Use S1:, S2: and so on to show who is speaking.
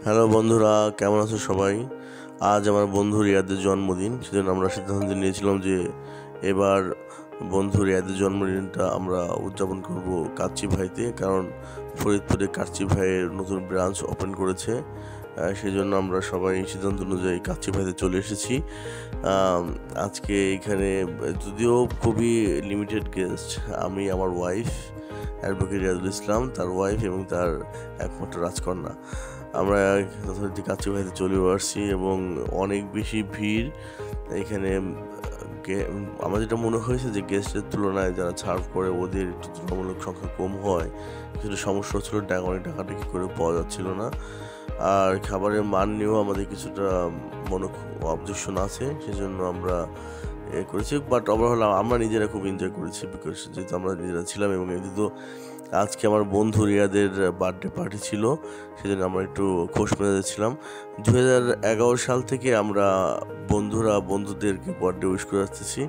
S1: Hello বন্ধুরা, কেমন আছো সবাই? আজ আমার বন্ধু রিয়াদের জন্মদিন, সেজন্য আমরা সিদ্ধান্ত নিয়েছিলাম যে এবার বন্ধু রিয়াদের জন্মদিনটা আমরা উদযাপন করব কাচ্চি ভাইতে। কারণ ফরিদপুরে কাচ্চি ভাইয়ের নতুন ব্রাঞ্চ ওপেন করেছে। সেই জন্য আমরা সবাই সিদ্ধান্ত অনুযায়ী কাচ্চি ভাইতে চলে এসেছি। আজকে এখানে যদিও খুবই লিমিটেড গেস্ট, আমি, আমার ওয়াইফ অ্যাডভোকেট রিয়াদুল ইসলাম, তার ওয়াইফ এবং তার একমাত্র রাজকন্যা। আমরা যথারীতি কাচ্চি ভাইতে চলে আসছি এবং অনেক বেশি ভিড় এখানে। আমার যেটা মনে হয়েছে যে গেস্টের তুলনায় যারা সার্ভ করে ওদের একটু তুলনামূলক সংখ্যা কম হয়, কিছুটা সমস্যা হচ্ছিলো, অনেক টাকাটাকি করে পাওয়া যাচ্ছিল না। আর খাবারের মান নিয়েও আমাদের কিছুটা অবজেকশন আছে, সেজন্য আমরা করেছি। বাট ওভারঅল আমরা নিজেরা খুব এনজয় করেছি, বিকজ যেহেতু আমরা নিজেরা ছিলাম এবং যেহেতু আজকে আমার বন্ধু রিয়াদের বার্থডে পার্টি ছিল, সেজন্য আমরা একটু খোশ মেজাজে ছিলাম। 2011 সাল থেকে আমরা বন্ধুদেরকে বার্থডে উইশ করে আসতেছি।